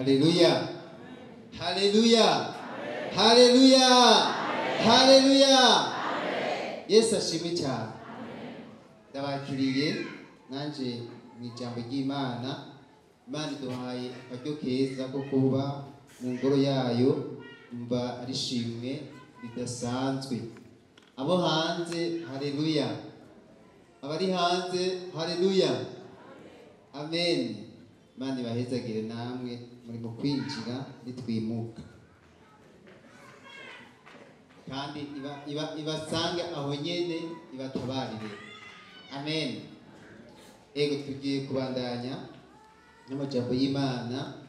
Haleluya. Haleluya. Haleluya. Haleluya. Yesu ashimwe cyane. Ndabakiriye nanje mu ijambo ry'Imana. Imana iduhaye akaryo keza ko kuba mu ngoro yayo, mba arishimwe bidasanzwe. Abo hanze haleluya. Abari hanze haleluya. Amen. Imana ibahezagire namwe muri mu kwinjira nitwimuka, kandi ibasange aho nyene ibatabarire. Amen. Ego tugiye kubandanya n'amajambo y'Imana.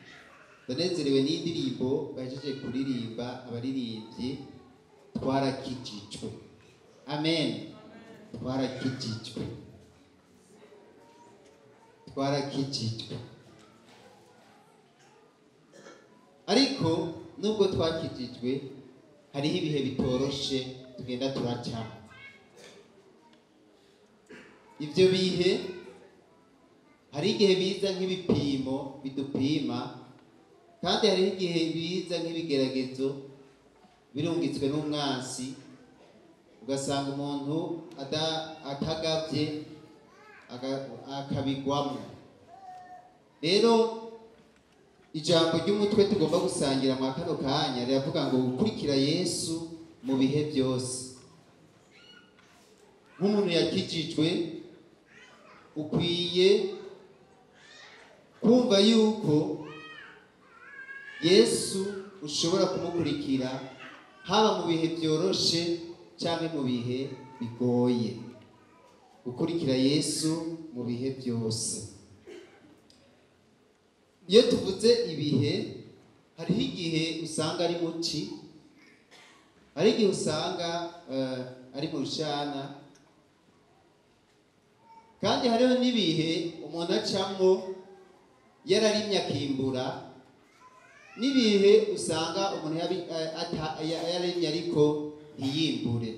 Ndanezerewe n'indirimbo bahejeje kuririmba abaririmbyi, twarakijijwe. Amen. Twarakijijwe. Twarakijijwe. Ariko nubwo twakijijwe, hariho ibihe bitoroshe tugenda turacamo. Ivyo bihe hari igihe biza nk'ibipimo bidupima, kandi hariho igihe biza nk'ibigeragezo birungitswe n'umwansi, ugasanga umuntu atagavye akabigwamo. Rero ijambo ry'umutwe tugomba gusangira mu kano kanya riravuga ngo gukurikira Yesu mu bihe byose. Nk'umuntu yakijijwe, ukwiye kumva yuko Yesu ushobora kumukurikira haba mu bihe byoroshe cyangwa mu bihe bigoye. Gukurikira Yesu mu bihe byose. Iyo tuvuze ibihe, hariho igihe usanga ari muci, hari igihe usanga ari mu rushana, kandi hariho n'ibihe umuntu acamwo yararimye akimbura, n'ibihe usanga umuntu yararimye ariko ntiyimbure,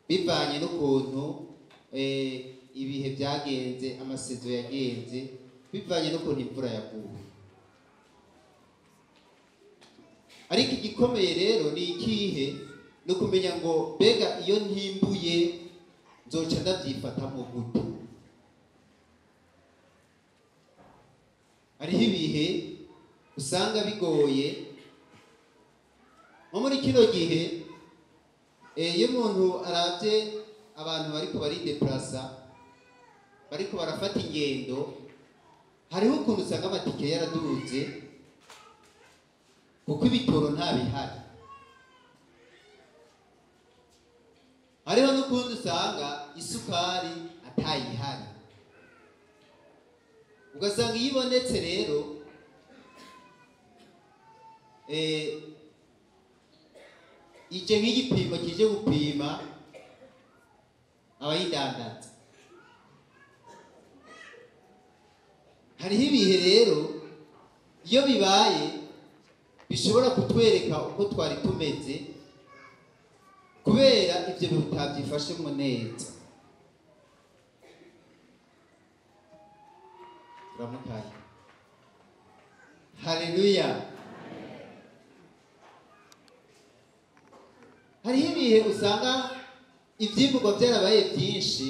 bivanye n'ukuntu ibihe byagenze, amasezo yagenze, bivanye n'ukuntu imvura yaguye. Ariko igikomeye rero ni ikihe? Ni ukumenya ngo mbega iyo ntimbuye nzoca ndavyifatamo gute. Hariho ibihe usanga bigoye, nko muri kino gihe iyo umuntu aravye abantu bariko barideplasa, bariko barafata ingendo, hariho ukuntu usanga amatike yaraduze kuko ibitoro nta bihari. Hariho n'ukundi usanga isukari atayihari, ugasanga iyo ibonetse rero ije nk'igipimo kije gupima abayidandaza. Hariho ibihe rero iyo bibaye bishobora kutwereka uko twari tumeze, kubera ivyo bintu utavyifashemwo neza. Turamukaye. Haleluya. Hariho ibihe usanga ivyimburwa byarabaye byinshi.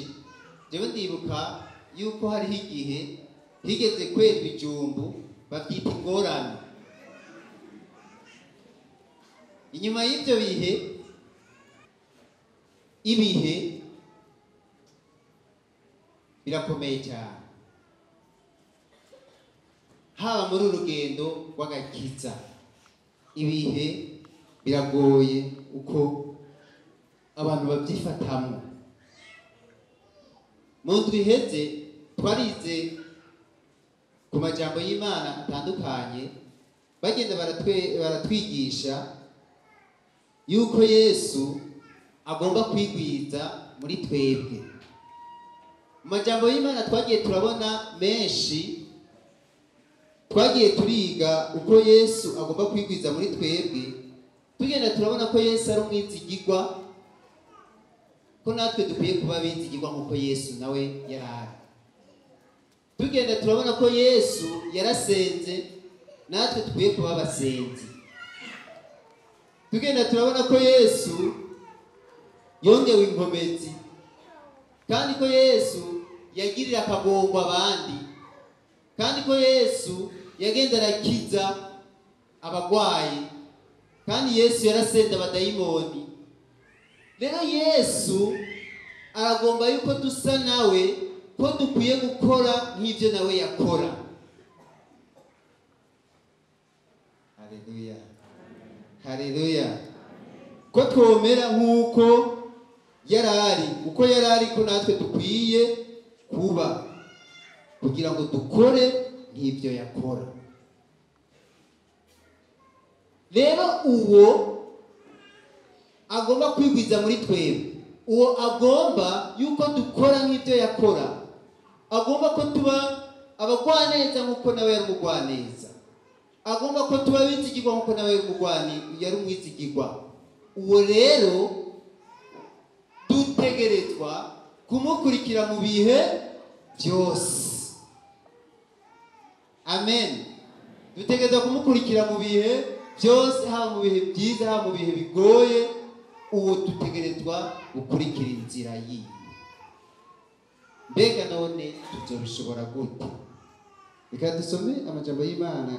Jewe ndibuka yuko hariho igihe higeze kwera ibijumbu babyita ingorane. Inyuma y'ibyo bihe, ibihe birakomeye cyane, haba muri urugendo rw'agakiza. Ibihe biragoye uko abantu babyifatamo. Mu ndwi iheze twarize ku majambo y'Imana atandukanye, bagenda baratwigisha yuko Yesu agomba kwigwiza muri twebwe. Mu majambo y'Imana twagiye turabona menshi, twagiye turiga uko Yesu agomba kwigwiza muri twebwe, tugenda turabona ko Yesu ari umwizigirwa, ko natwe dukwiye kuba bizigirwa nk'uko Yesu nawe yarari. Tugenda turabona ko Yesu yarasenze, natwe dukwiye kuba abasenzi. Tugenda turabona ko Yesu yongewe inkomezi, kandi ko Yesu yagirira akagongwa abandi, kandi ko Yesu yagenda arakiza abagwayi, kandi Yesu yarasenda abadayimoni. Rero Yesu aragomba yuko dusa nawe, ko dukwiye gukora nk'ibyo nawe yakora. Haleluya, haleluya. Ko twomera nk'uko yarari, uko yarari ko natwe dukwiye kuba, kugira ngo dukore nk'ibyo yakora. Rero uwo agomba kwigwiza muri twebwe, uwo agomba yuko dukora nk'ibyo yakora, agomba ko tuba abagwaneza nk'uko nawe yari umugwaneza, agomba ko tuba bizigirwa nk'uko nawe yari umwizigirwa. Uwo rero dutegerezwa kumukurikira mu bihe byose. Amen. Dutegerezwa kumukurikira mu bihe byose, haba mu bihe byiza, haba mu bihe bigoye. Uwo dutegerezwa gukurikira inzira yiwe. Mbega none tuzobishobora gute? Reka dusome amajambo y'Imana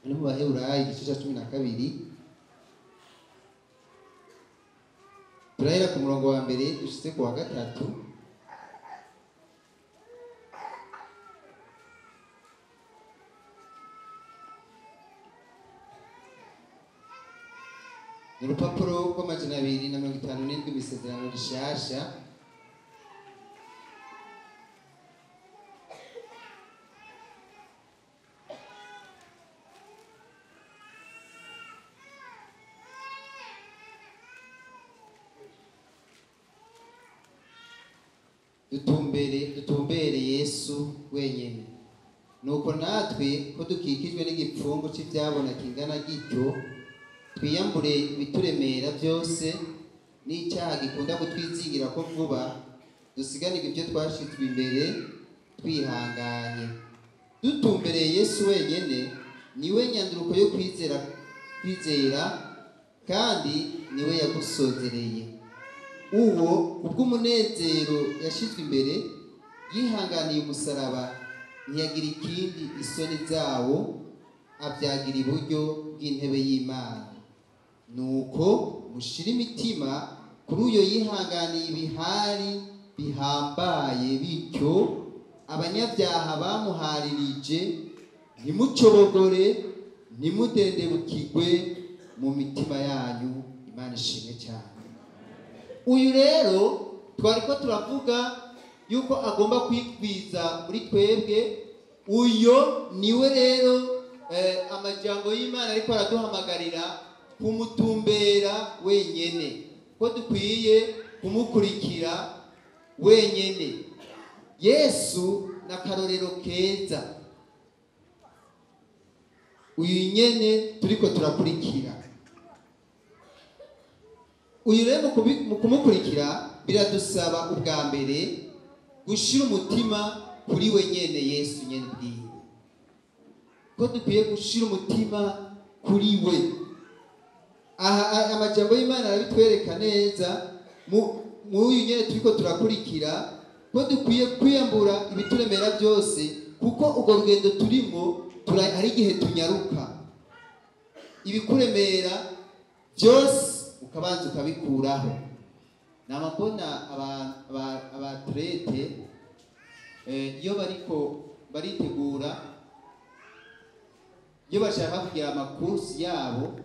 ari mu Baheburayo igice cya 12, turahera ku murongo wa mbere dushitse ku wa 3. Urupapuro rw'amajana 257 rw'isezerano rishasha. Dutumbere Yesu wenyene. Nuko natwe ko dukikijwe n'igipfungu cy'ibyabona kingana gityo, twiyambure ibituremera byose n'icyaha gikunda kutwizingira ko vuba, dusiganirwe ibyo twashitswe imbere twihanganye. Dutumbereye Yesu wenyene, niwe nyanduruko yo kwizera kandi niwe yagusozereye. Uwo kubw'umunezero yashitswe imbere yihanganiye umusaraba, ntiyagira ikindi isoni zawo, abyagira iburyo bw'intebe y'Imana. Nuko mushira imitima kuri uyo yihanganiye ibihari bihambaye, bityo abanyabyaha bamuharirije ntimucobogore, ntimudendebukirwe mu mitima yanyu. Imana ishimwe cyane. Uyu rero twariko turavuga yuko agomba kwigwiza muri twebwe. Uyo niwe rero amajambo y'Imana ariko araduhamagarira kumutumbera wenyene, ko dukwiye kumukurikira wenyene. Yesu n'akarorero keza, uyu nyene turiko turakurikira. Uyu rero mu kumukurikira biradusaba ubwa mbere gushira umutima kuri we nyene, Yesu nyene bwiwe, ko dukwiye gushira umutima kuri we. Aha amajambo y'Imana arabitwereka neza mu uyu nyene turiko turakurikira, ko dukwiye kwiyambura ibituremera byose, kuko urwo rugendo turimo hari igihe tunyaruka. Ibikuremera byose ukabanza ukabikuraho. Namabona abatrete iyo bariko baritegura, iyo bashaka kugira amakursi yabo,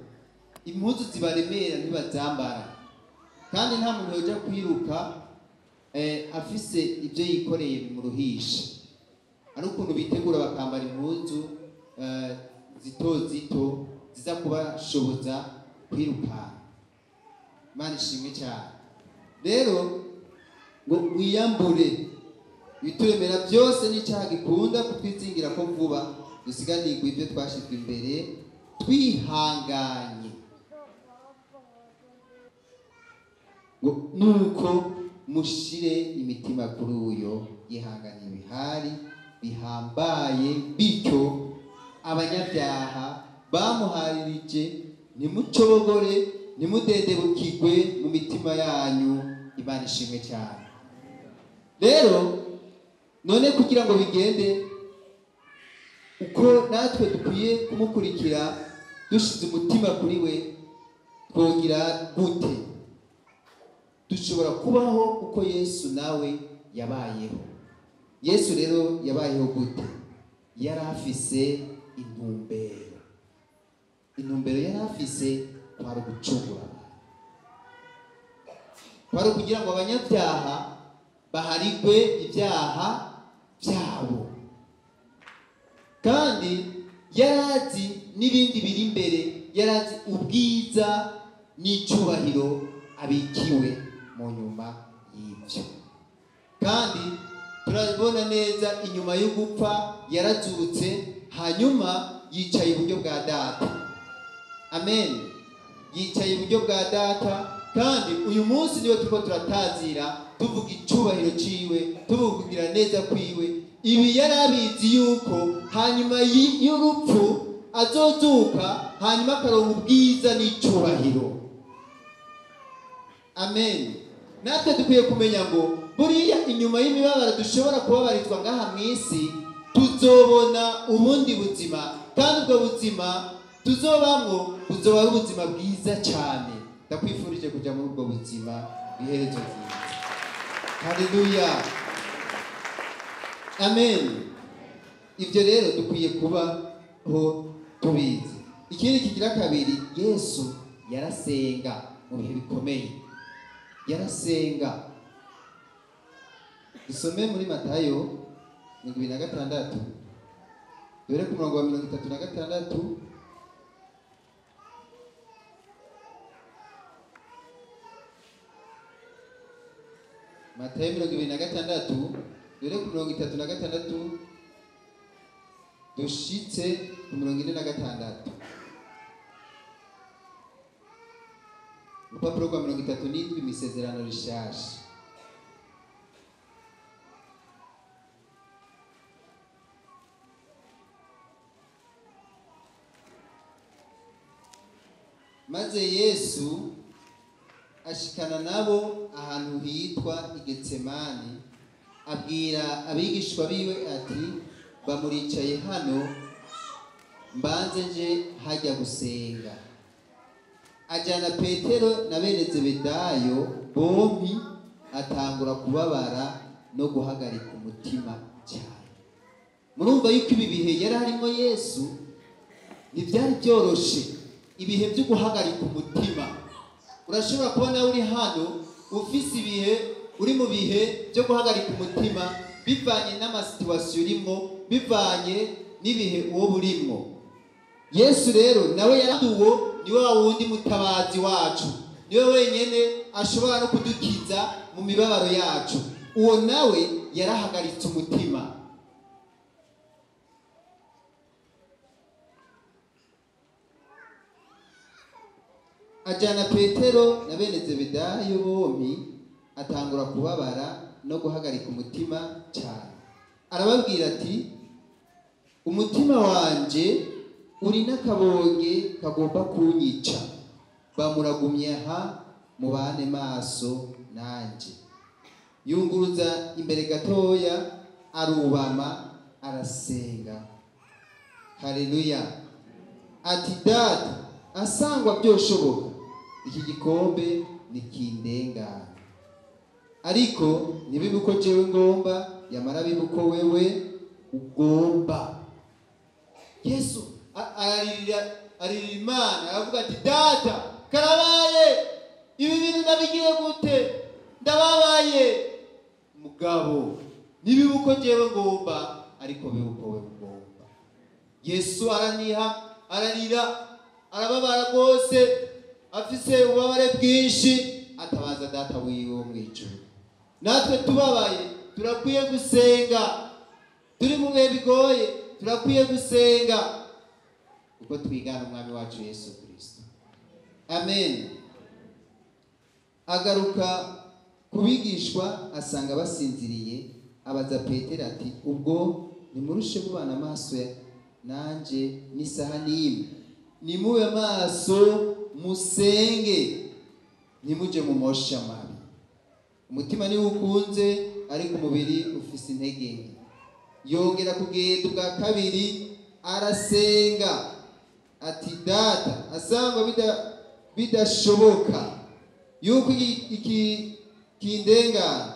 impuzu zibaremera ntibazambara, kandi nta muntu yoja kwiruka afise ibyo yikoreye bimuruhisha. Ari ukuntu bitegura bakambara impuzu zito zito ziza kubashoboza kwiruka. Imana ishimwe cyane. Rero ngo wiyambure ibituremera byose n'icyaha gikunda kutwizingira ko vuba, dusiganirwe ibyo twashizwe imbere twihanganye. Ngo nuko mushire imitima kuri uyo yihanganiye ibihari bihambaye, bityo abanyabyaha bamuharirije, nimucobogore nimudedebukirwe mu mitima yanyu. Imana ishimwe cyane. Rero none kugira ngo bigende uko natwe dukwiye kumukurikira dushize umutima kuri we, twogira gute? Dushobora kubaho uko Yesu nawe yabayeho. Yesu rero yabayeho gute? Yari afise intumbero. Intumbero yari afise kwari gucungura, kwari kugira ngo abanyabyaha baharigwe ibyaha byabo, kandi yarazi n'ibindi biri imbere. Yarazi ubwiza n'icyubahiro abikiwe mu nyuma y'ibyo. Kandi turabona neza inyuma yo gupfa yarazutse, hanyuma yicaye iburyo bwa Data. Amen. Yicaye iburyo bwa Data, kandi uyu munsi niwe turiko turatazira tuvuga icyubahiro ciwe, tuvuga kugira neza kwiwe. Ibi yari abizi yuko hanyuma y'urupfu azozuka, hanyuma akaronka ubwiza n'icyubahiro. Amen. Natwe dukwiye kumenya ngo buriya inyuma y'imibabaro dushobora kubabarizwa ngaha mu isi, tuzobona ubundi buzima, kandi ubwo buzima tuzobamwo buzoba ari ubuzima bwiza cyane. Ndakwifurije kujya muri ubwo buzima bw'iherezo ryiza. Haleluya. Amen. Ibyo rero dukwiye kubaho tubizi. Ikindi kigira kabiri, Yesu yarasenga mu bihe bikomeye. Yarasenga. Dusome muri Matayo 26 dore ku murongo wa 36. Matayo 26 dore ku murongo 36 dushitse ku murongo 46. Urupapuro rwa 37 mu isezerano rishasha. Maze Yesu ashikana nabo ahantu hitwa Igetsemani, abwira abigishwa biwe ati, bamuricaye hano mbanze nje hajya gusenga. Ajyana Petero na bene Zebedayo bombi, atangura kubabara no guhagarika umutima cyane. Murumva yuko ibi bihe yari harimo Yesu ntibyari byoroshe. Ibihe byo guhagarika umutima, urashobora kubona uri hano ufise ibihe, uri mu bihe byo guhagarika umutima bivanye n'amasituwasiyo urimo, bivanye n'ibihe uwo burimo. Yesu rero nawe yaraduwo, niwe wa wundi mutabazi wacu, niwe wenyene ashobora no kudukiza mu mibabaro yacu. Uwo nawe yarahagaritse umutima. Ajyana Petero na bene Zebedayo bombi, atangura kubabara no guhagarika umutima cyane. Arababwira ati, umutima wanje uri n'akabonge kagomba kunyica. Bamuragumye aha, mubane maso nanje. Yunguruza imbere gatoya, arubama, arasenga. Haleluya. Ati, Data, asangwa byoshoboka, iki gikombe nikindengana, ariko nibibe uko jewe ngomba, yamara bibe uko wewe ugomba. Yesu ararira Imana, aravuga ati, Data, karabaye, ibi bintu ndabigiye gute? Ndababaye. Mugabo, nibibe uko jewe ngomba, ariko bibe uko wewe ugomba. Yesu araniha, ararira, arababara rwose, afise ububabare bwinshi, atabaza Data wiwe wo mw'ijuru. Natwe tubabaye turakwiye gusenga, turi mu bihe bigoye turakwiye gusenga, uko twigana umwami wacu Yesu Kristo. Amen. Agaruka kubigishwa, asanga basinziriye, abaza Petero ati, ubwo nimurushe mubana amaso nanje n'isaha n'imwe nimube maso musenge ntimuje mu mosha mabi. Umutima niwo ukunze ariko umubiri ufise intege nke. Yongera kugenda ubwa kabiri arasenga ati data asanga bidashoboka yuko iki kindengana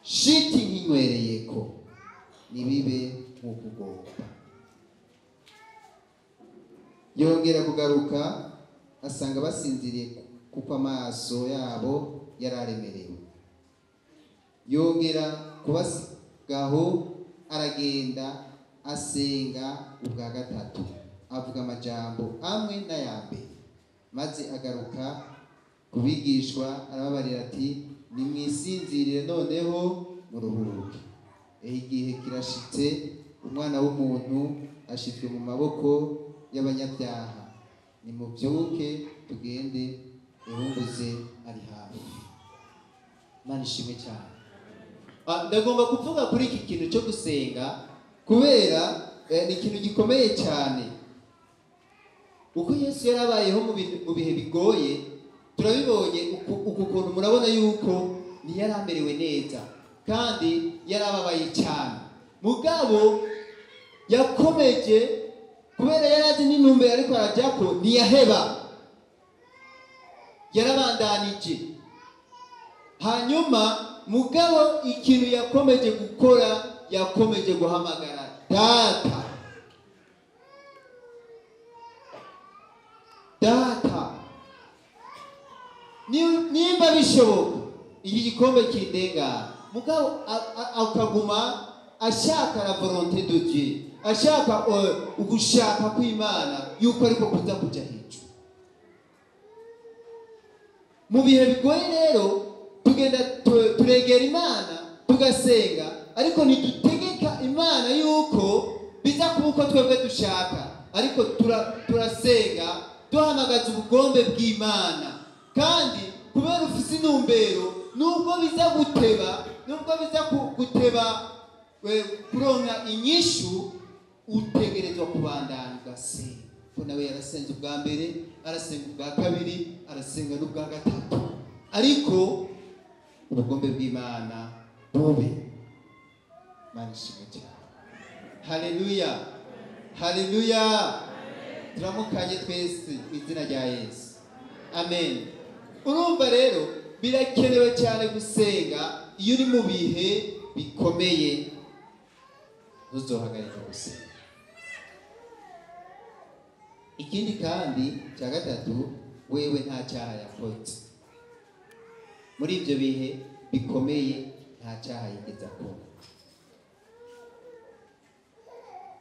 shiti nkinywereyeko nibibe nk'uko ugomba. Yongera kugaruka asanga basinziriye kuko amaso yabo yararemerewe. Yongera kubasigaho aragenda asenga ubwa gatatu avuga amajambo amwe n'ayambere, maze agaruka kubigishwa arababarira ati nimwisinzirire noneho muruhuke, igihe kirashitse umwana w'umuntu ashizwe mu maboko y'abanyabyaha, nimubyuke tugende ihumbuze ari hafi. Imana ishimwe cyane. Ndagomba kuvuga kuri iki kintu cyo gusenga kubera ni ikintu gikomeye cyane. Uko Yesu yarabayeho mu bihe bigoye turabibonye uku kuntu murabona yuko ntiyaramerewe neza kandi yarababaye cyane, mugabo yakomeje kubera yarazi n'intumbero ariko arajyako ntiyaheba, yarabandanije. Hanyuma mugabo ikintu yakomeje gukora, yakomeje guhamagara data, data nimba bishoboka iki gikombe kindengana, mugabo akaguma ashaka la volonté de Dieu, ashaka ugushaka kw'Imana yuko ariko kuza kuja hejuru. Mu bihe bigoye rero tugenda turegera Imana tugasenga, ariko ntidutegeka Imana yuko biza kuba uko twebwe dushaka, ariko turasenga duhamagaza ubugombe bw'Imana. Kandi kubera ufise intumbero, nubwo biza guteba kuronka inyishu, utegerezwa kubandanya ugasenga. Ko nawe yarasenze ubwa mbere, arasenga ubwa kabiri, arasenga n'ubwa gatatu, ariko ubugombe bw'Imana bube. Imana ishimwe cyane. Haleluya, haleluya. Turamukanye twese mu izina rya Yesu, amen. Urumva rero birakenewe cyane gusenga. Iyo uri mu bihe bikomeye ntuzohagarika gusenga. Ikindi kandi cya gatatu, wewe nta cyaha yakoze. Muri ibyo bihe bikomeye nta cyaha yigeze akora.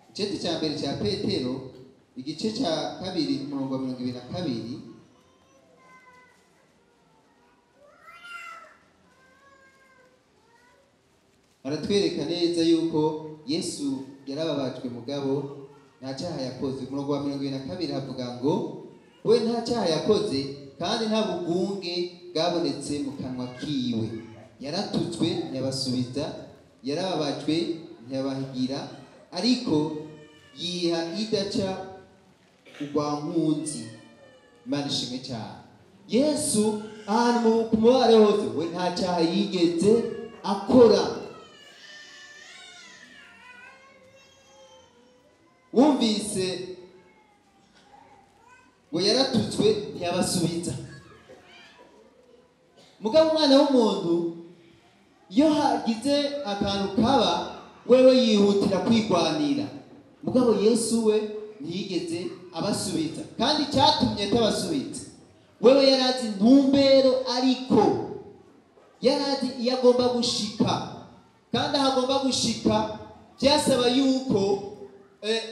Igice cya mbere cya Petero igice cya kabiri umurongo wa 22 aratwereka neza yuko Yesu yarababajwe mugabo nta cyaha yakoze. Umurongo wa 22 havuga ngo we nta cyaha yakoze kandi nta bugunge bwabonetse mu kanwa kiwe. Yaratutswe ntiyabasubiza, yarababajwe ntiyabahigira, ariko yiha idaca ugwankunzi. Imana ishimwe cyane. Yesu ahantu ku mubare hose we nta cyaha yigeze akora. Wumvise ngo yaratutswe ntiyabasubiza, mugabo umwana w'umuntu iyo hagize akantu kaba wewe yihutira kwigwanira, mugabo Yesu we ntiyigeze abasubiza. Kandi cyatumye atabasubiza, wewe yarazi intumbero, ariko yarazi iyo agomba gushika, kandi aho agomba gushika byasaba yuko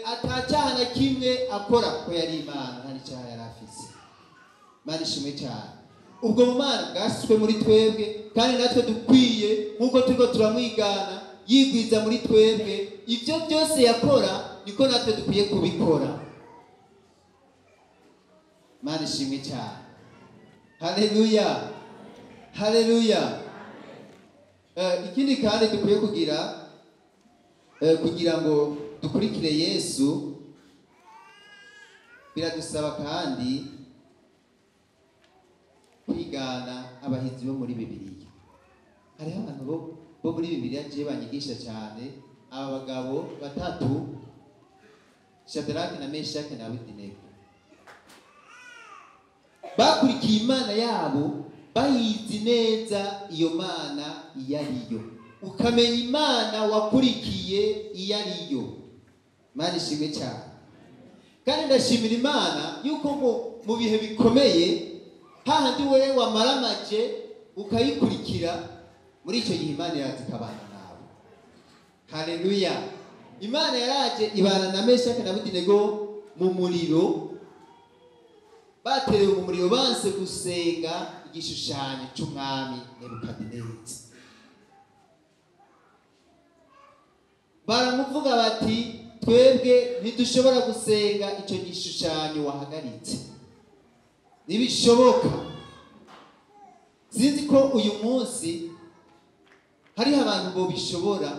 atacyaha na kimwe akora, ko yari Imana nta cyaha yari afise. Imana ishimwe cyane. Ubwo bumana bwashyizwe muri twebwe, kandi natwe dukwiye nk'uko turiko turamwigana yigwiza muri twebwe. Ibyo byose yakora niko natwe dukwiye kubikora. Imana ishimwe cyane. Haleluya, haleluya. Ikindi kandi dukwiye kugira ngo dukurikire Yesu biradusaba kandi kwigana abahizi bo muri Bibiliya. Hariho abantu bo muri Bibiliya je banyigisha cyane, aba bagabo batatu, Shadraka na Meshaki na Abedenego, bakurikiye Imana yabo bayizi neza iyo Mana iyo ariyo. Ukamenya Imana wakurikiye iyo ariyo, Imana ishimwe cyane. Kandi ndashimira Imana yuko mu bihe bikomeye hahandi wewe wamaramaje ukayikurikira, muri icyo gihe Imana iraza ikabana nawe. Haleluya. Imana yaraje ibana na Meshaki na Abedenego mu muriro, baterewe mu muriro banse gusenga igishushanyo cy'umwami Nebukadineza. Baramuvuga bati twebwe ntidushobora gusenga icyo gishushanyo wahagaritse, ntibishoboka. Sinzi ko uyu munsi hariho abantu bo bishobora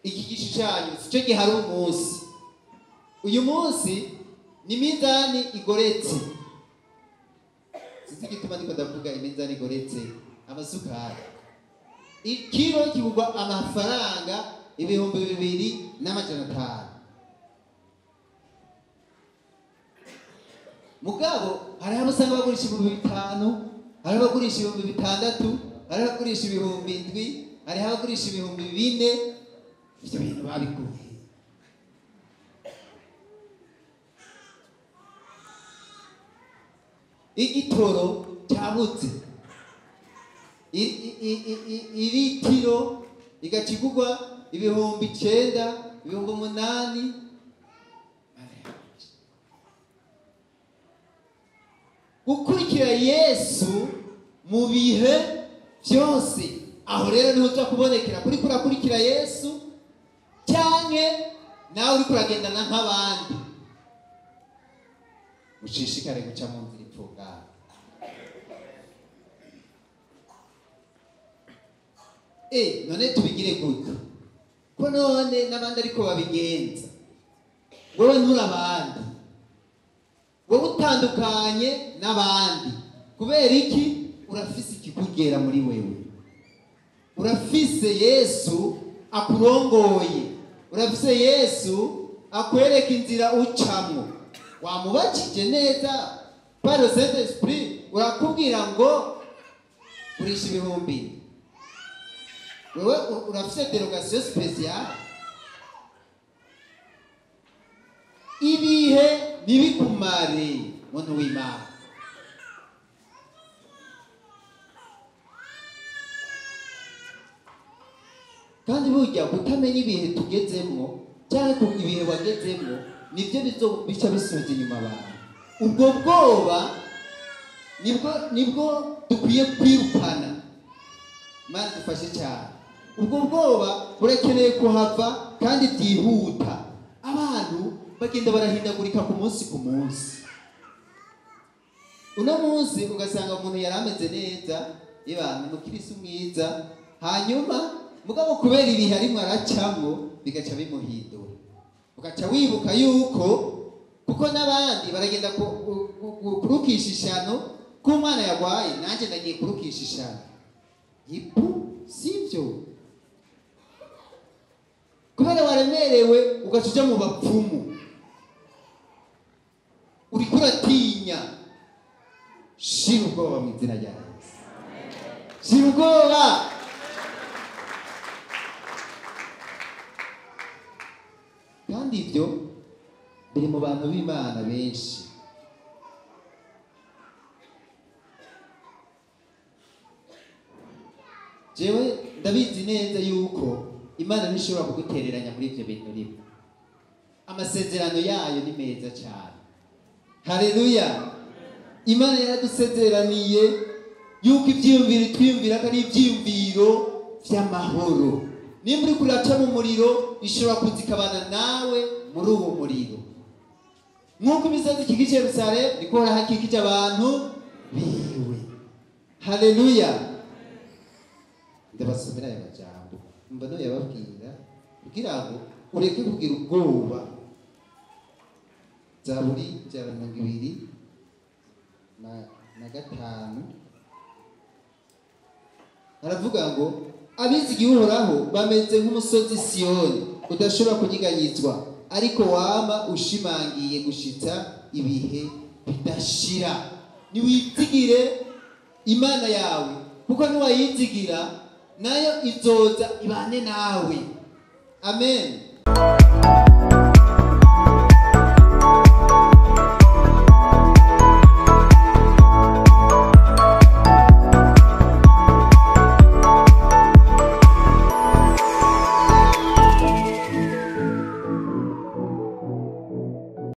iki gishushanyo, sicyo gihari umunsi. Uyu munsi ni mizani igoretse. Sinzi gituma ndiko ndavuga imizani igoretse, amasukari. Ikiro kigurwa amafaranga 2,500. Mugabo hari abasanga bagurisha 5,000, hari abagurisha 6,000, hari abagurisha 7,000, hari abagurisha 4,000. Ibyo bintu babikuye. Igitoro cyabutse, iritiro igakigurwa 9,000, 8,000. Gukurikira Yesu mu bihe byose, aho rero niho uza kubonekera kuri kurakurikira Yesu, cyane nawe uri kuragendana nk'abandi. Mushishikare guca mu nzira ipfungana. None tubigire gute? Ko none n'abandi ariko babigenza, wowe nturabandi, wowe utandukanye n'abandi. Kubera iki? Urafise ikikugera muri wewe, urafise Yesu akurongoye, urafise Yesu akwereka inzira ucamwo. Wamubakije neza par le Saint-Esprit, urakubwira ngo urisha 1,000. Wewe urafise derogation spéciale. Ibihe nibikumare muntu w'Imana. Kandi burya kutamenya ibihe tugezemo cyane ko ibihe wagezemo nibyo bica bisoje inyuma abantu. Ubwo bwoba nibwo dukwiye kwirukana. Imana dufashe cyane. Ubwo bwoba burakeneye kuhava kandi byihuta. Abantu bagenda barahindagurika ku munsi ku munsi. Uno munsi ugasanga umuntu yarameze neza, ibana mukirisi mwiza, hanyuma mugabo kubera ibihe arimwe aracamwo bigaca bimuhindura. Ugaca wibuka yuko kuko n'abandi baragenda kurukisha ishano ko umwana yagwaye, nanjye ndagiye kurukisha ishano. Ipu sivyo. Kubera waremerewe ugaca uja mu bapfumu, uriko uratinya. Shira ubwoba mu izina rya Yesu. Shira ubwoba. Kandi ibyo biri mu bantu b'Imana benshi. Jewe ndabizi neza yuko Imana ntishobora kugutereranya muri ibyo bintu rimwe. Amasezerano yayo ni meza cyane. Haleluya. Imana yaradusezeraniye yuko ibyiyumviro twiyumvira ari ibyiyumviro by'amahoro. Nimba uri kuraca mu muriro, ishobora kuzikabana nawe muri uwo muriro. Nk'uko imisozi ikikije Yerusalemu, niko hakikije abantu biwe. Haleluya. Ndabasomera aya majambo mbona yababwira kugira ngo ureke kugira ubwoba. zaburi ijana na mirongo ibiri na gatanu haravuga ngo abizigiye Uhoraho bameze nk'umusozi Siyoni udashobora kunyiganyizwa, ariko wama ushimangiye gushitsa ibihe bidashira. Niwizigire Imana yawe, kuko niwayizigira nayo izoza ibane nawe. Amen.